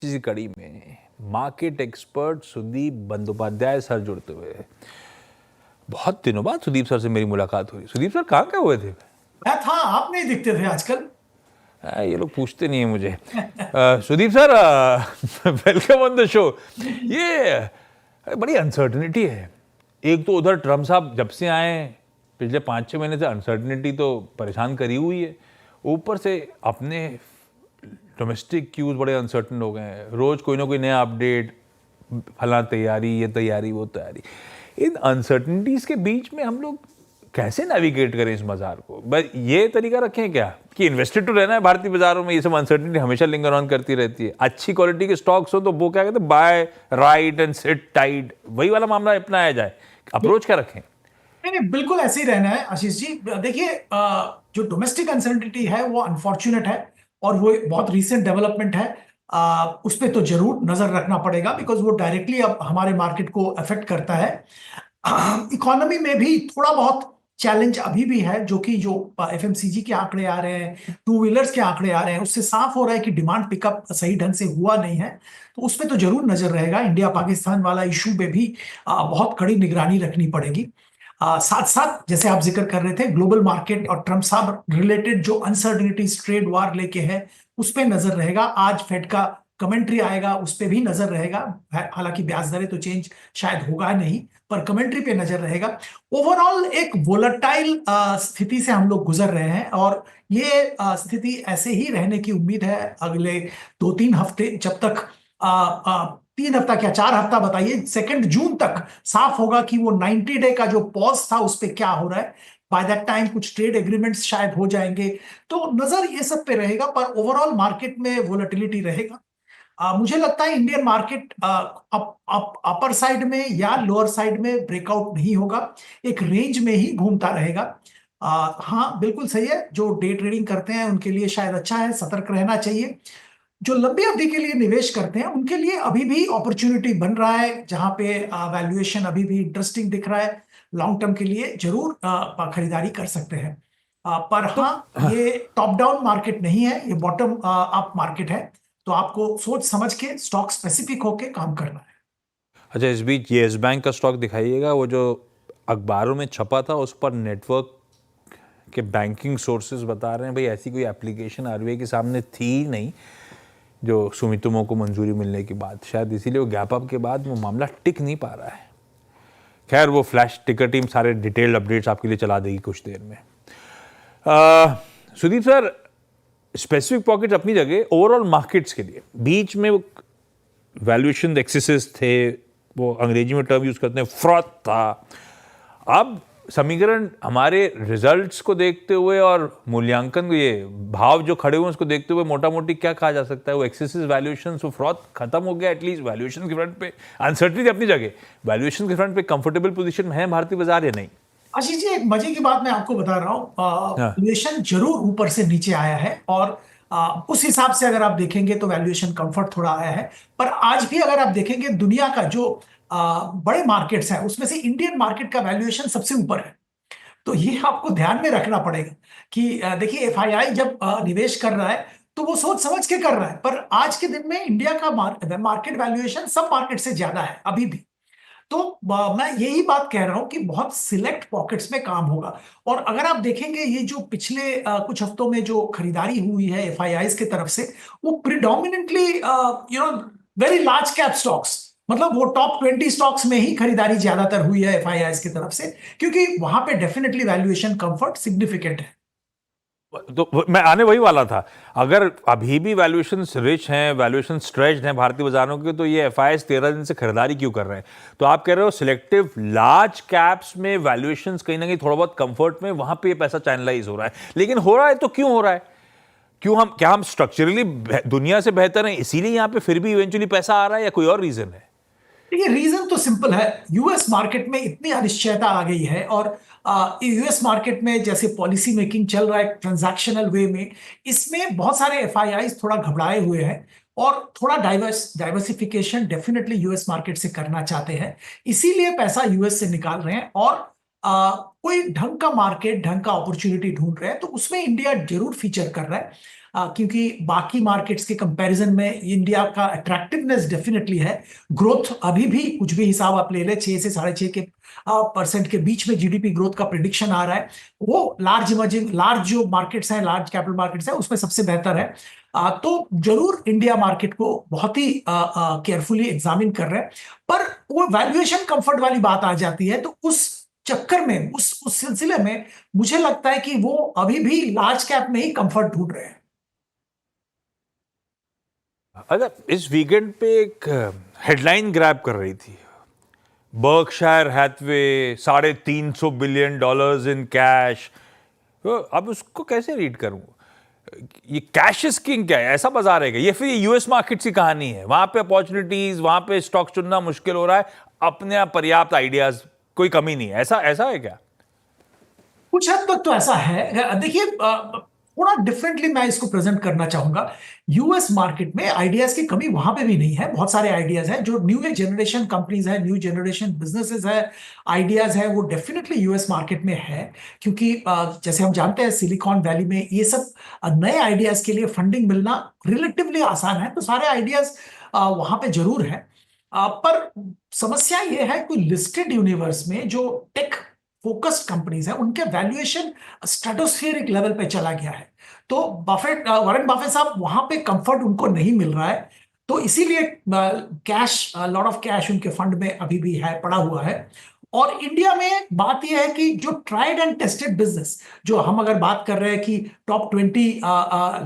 इसी कड़ी में market expert Sudip Bandyopadhyay sir जुड़ते हुए हैं। बहुत दिनों बाद सुदीप सर से मेरी मुलाकात हुई। सुदीप सर कहाँ गए हुए थे? मैं था, आप नहीं दिखते थे आजकल। ये लोग पूछते नहीं है मुझे। Sudip sir, welcome on the show. ये बड़ी अनसर्टनिटी है। एक तो उधर ट्रम्प साहब जब से आए पिछले 5-6 महीने से अनसर्टनिटी तो परेशान करी हुई है। ऊपर से अपने डोमेस्टिक क्यूज बड़े अनसर्टन हो गए हैं। रोज कोई ना कोई नया अपडेट, फला तैयारी, ये तैयारी, वो तैयारी। इन अनसर्टनिटीज के बीच में हम लोग कैसे नेविगेट करें इस बाजार को? बस ये तरीका रखें क्या कि इन्वेस्टेड तो रहना है भारतीय बाजारों में, ये सब अनसर्टनिटी हमेशा लिंगर ऑन करती रहती है। अच्छी क्वालिटी के स्टॉक्स हो तो वो क्या कहते हैं, buy right and sit tight, वही वाला मामला अपनाया जाए। अप्रोच क्या रखें? नहीं नहीं, बिल्कुल ऐसे ही रहना है आशीष जी। देखिए, जो डोमेस्टिक अनसर्टिनिटी है वो अनफॉर्चुनेट है और वो एक बहुत रीसेंट डेवलपमेंट है। उस पर तो जरूर नजर रखना पड़ेगा बिकॉज वो डायरेक्टली अब हमारे मार्केट को अफेक्ट करता है। इकोनॉमी में भी थोड़ा बहुत चैलेंज अभी भी है, जो कि जो एफएमसीजी के आंकड़े आ रहे हैं, टू व्हीलर्स के आंकड़े आ रहे हैं, उससे साफ हो रहा है कि डिमांड पिकअप सही ढंग से हुआ नहीं है। तो उस पर तो जरूर नजर रहेगा। इंडिया पाकिस्तान वाला इशू पे भी बहुत कड़ी निगरानी रखनी पड़ेगी। साथ साथ जैसे आप जिक्र कर रहे थे, ग्लोबल मार्केट और ट्रम्प साहब रिलेटेड जो अनसर्टिनिटीज ट्रेड वार लेके है, उस पर नजर रहेगा। आज फेड का कमेंट्री आएगा, उस पर भी नजर रहेगा। हालांकि ब्याज दरें तो चेंज शायद होगा नहीं, पर कमेंट्री पे नजर रहेगा। ओवरऑल एक वोलेटाइल स्थिति से हम लोग गुजर रहे हैं और ये स्थिति ऐसे ही रहने की उम्मीद है अगले 2-3 हफ्ते, जब तक 3 हफ्ता क्या 4 हफ्ता बताइए, 2 जून तक साफ होगा कि वो 90 डे का जो पॉज था उस पर क्या हो रहा है। बाय दैट टाइम कुछ ट्रेड एग्रीमेंट्स शायद हो जाएंगे। तो नजर ये सब पे रहेगा, पर ओवरऑल मार्केट में वोलेटिलिटी रहेगा। मुझे लगता है इंडियन मार्केट अपर साइड में या लोअर साइड में ब्रेकआउट नहीं होगा, एक रेंज में ही घूमता रहेगा। हाँ, बिल्कुल सही है। जो डे ट्रेडिंग करते हैं उनके लिए शायद अच्छा है, सतर्क रहना चाहिए। जो लंबी अवधि के लिए निवेश करते हैं उनके लिए अभी भी अपॉर्चुनिटी बन रहा है, जहां पे वैल्यूएशन अभी भी इंटरेस्टिंग दिख रहा है। लॉन्ग टर्म के लिए जरूर खरीदारी कर सकते हैं। पर तो हाँ, ये टॉप डाउन मार्केट नहीं है, ये बॉटम अप मार्केट है। तो आपको सोच समझ के स्टॉक स्पेसिफिक होके काम करना है। अच्छा, इस बीच येस बैंक का स्टॉक दिखाइएगा। वो जो अखबारों में छपा था उस पर नेटवर्क के बैंकिंग सोर्सेज बता रहे हैं भाई ऐसी कोई एप्लीकेशन आरबीआई के सामने थी नहीं जो सुमितोमो को मंजूरी मिलने के बाद, शायद इसीलिए वो गैप अप के बाद वो मामला टिक नहीं पा रहा है। खैर, वो फ्लैश टिकर टीम सारे डिटेल्ड अपडेट्स आपके लिए चला देगी कुछ देर में। सुदीप सर, स्पेसिफिक पॉकेट्स अपनी जगह, ओवरऑल मार्केट्स के लिए बीच में वो वैल्यूएशन एक्सेसेस थे, वो अंग्रेजी में टर्म यूज करते हैं, फ्रॉड था। अब समीकरण हमारे रिजल्ट्स को देखते हुए और मूल्यांकन, ये भाव जो खड़े हुए उसको देखते हुए मोटा मोटी क्या कहा जा सकता है? वो एक्सेसिव वैल्यूएशन, वो फ्रॉड खत्म हो गया एटलीस्ट वैल्यूएशन के फ्रंट पे? अनसर्टिनिटी अपनी जगह, वैल्यूएशन के फ्रंट पे कंफर्टेबल पोजीशन में है भारतीय बाजार या नहीं? आशीष जी, एक मजे की बात मैं आपको बता रहा हूँ। हाँ। वैल्यूएशन जरूर ऊपर से नीचे आया है और उस हिसाब से अगर आप देखेंगे तो वैल्यूएशन कंफर्ट थोड़ा आया है। पर आज भी अगर आप देखेंगे दुनिया का जो बड़े मार्केट्स हैं उसमें से इंडियन मार्केट का वैल्यूएशन सबसे ऊपर है। तो ये आपको ध्यान में रखना पड़ेगा कि देखिए, एफआईआई जब निवेश कर रहा है तो वो सोच समझ के कर रहा है, पर आज के दिन में इंडिया का मार्केट वैल्यूएशन सब मार्केट से ज्यादा है अभी भी। तो मैं यही बात कह रहा हूं कि बहुत सिलेक्ट पॉकेट्स में काम होगा। और अगर आप देखेंगे ये जो पिछले कुछ हफ्तों में जो खरीदारी हुई है एफआईआईज की तरफ से, वो predominantly very large cap stocks, मतलब वो टॉप 20 स्टॉक्स में ही खरीदारी ज्यादातर हुई है एफआईआईज की तरफ से, क्योंकि वहां पे डेफिनेटली वैल्यूएशन कंफर्ट सिग्निफिकेंट है। तो मैं आने वही वाला था। अगर अभी भी वैल्यूएशन रिच हैं, वैल्यूएशन स्ट्रेच्ड हैं भारतीय बाजारों के, तो ये एफआईआईज 13 दिन से खरीदारी क्यों कर रहे हैं? तो आप कह रहे हो सिलेक्टिव लार्ज कैप्स में वैल्यूएशन कहीं ना कहीं थोड़ा बहुत कंफर्ट में, वहां पे ये पैसा चैनलाइज हो रहा है। लेकिन हो रहा है तो क्यों हो रहा है? क्यों हम स्ट्रक्चरली दुनिया से बेहतर हैं इसीलिए यहां पे फिर भी इवेंचुअली पैसा आ रहा है, या कोई और रीजन है? देखिए, रीजन तो सिंपल है। यूएस मार्केट में इतनी अनिश्चयता आ गई है और यूएस मार्केट में जैसे पॉलिसी मेकिंग चल रहा है ट्रांजैक्शनल वे में, इसमें बहुत सारे एफआईआई थोड़ा घबराए हुए हैं और थोड़ा डाइवर्सिफिकेशन डेफिनेटली यूएस मार्केट से करना चाहते हैं। इसीलिए पैसा यूएस से निकाल रहे हैं और कोई ढंग का मार्केट, ढंग का अपॉर्चुनिटी ढूंढ रहे हैं तो उसमें इंडिया जरूर फीचर कर रहा है। क्योंकि बाकी मार्केट्स के कंपैरिजन में इंडिया का अट्रैक्टिवनेस डेफिनेटली है। ग्रोथ अभी भी कुछ भी हिसाब आप ले लें, 6 से 6.5 के परसेंट के बीच में जीडीपी ग्रोथ का प्रिडिक्शन आ रहा है। वो लार्ज इमर्जिंग, लार्ज जो मार्केट्स हैं, लार्ज कैपिटल मार्केट्स हैं, उसमें सबसे बेहतर है। तो जरूर इंडिया मार्केट को बहुत ही केयरफुली एग्जामिन कर रहे हैं। पर वो वैल्यूएशन कंफर्ट वाली बात आ जाती है, तो उस चक्कर में, उस सिलसिले में मुझे लगता है कि वो अभी भी लार्ज कैप में ही कंफर्ट ढूंढ रहे हैं। अच्छा, इस वीकेंड पे एक हेडलाइन ग्रैब कर रही थी, Berkshire Hathaway $350 billion in cash. तो अब उसको कैसे रीड करूं? ये कैश इज किंग क्या है? ऐसा बाजार है क्या? ये फिर यूएस मार्केट की कहानी है, वहां पे अपॉर्चुनिटीज, वहां पे स्टॉक चुनना मुश्किल हो रहा है, अपने आप पर्याप्त आइडियाज, कोई कमी नहीं है, ऐसा ऐसा है क्या? कुछ हद तक तो ऐसा है। देखिए, थोड़ा डिफरेंटली मैं इसको प्रेजेंट करना चाहूंगा। यूएस मार्केट में आइडियाज की कमी वहां पे भी नहीं है। बहुत सारे आइडियाज हैं, जो न्यू जनरेशन कंपनीज है, न्यू जनरेशन बिजनेसेस है, आइडियाज है, वो डेफिनेटली यूएस मार्केट में है। क्योंकि जैसे हम जानते हैं, सिलिकॉन वैली में ये सब नए आइडियाज के लिए फंडिंग मिलना रिलेटिवली आसान है। तो सारे आइडियाज वहां पे जरूर है। पर समस्या ये है, कोई लिस्टेड यूनिवर्स में जो टेक फोकस्ड कंपनीज है, उनके वैल्यूएशन स्ट्रेटोस्फियरिक लेवल पे चला गया है। तो वॉरेन बफेट साहब, वहां पे कंफर्ट उनको नहीं मिल रहा है। तो इसीलिए कैश, लॉट ऑफ कैश उनके फंड में अभी भी है, पड़ा हुआ है। और इंडिया में बात यह है कि जो ट्राइड एंड टेस्टेड बिजनेस, जो हम अगर बात कर रहे हैं कि टॉप 20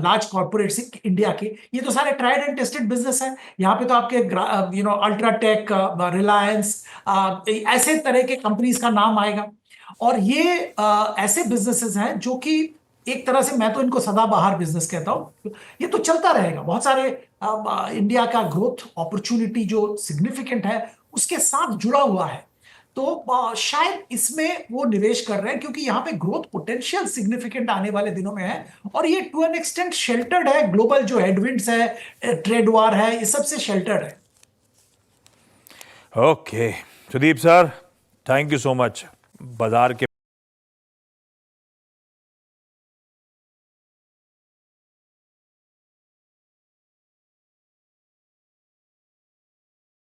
लार्ज कॉर्पोरेट्स इंडिया के, ये तो सारे ट्राइड एंड टेस्टेड बिजनेस हैं। यहाँ पे तो आपके अल्ट्राटेक, रिलायंस, ऐसे तरह के कंपनीज का नाम आएगा। और ये ऐसे बिजनेसेस हैं जो कि एक तरह से मैं तो इनको सदाबहार बिजनेस कहता हूं। ये तो चलता रहेगा। बहुत सारे इंडिया का ग्रोथ अपॉर्चुनिटी जो सिग्निफिकेंट है, उसके साथ जुड़ा हुआ है। तो शायद इसमें वो निवेश कर रहे हैं, क्योंकि यहाँ पे ग्रोथ पोटेंशियल सिग्निफिकेंट आने वाले दिनों में है। और ये टू एन एक्सटेंट शेल्टर्ड है, ग्लोबल जो हेडविंड्स है, ट्रेड वार है, इस सब से शेल्टर्ड है। Okay Sudip sir, thank you so much. बाजार के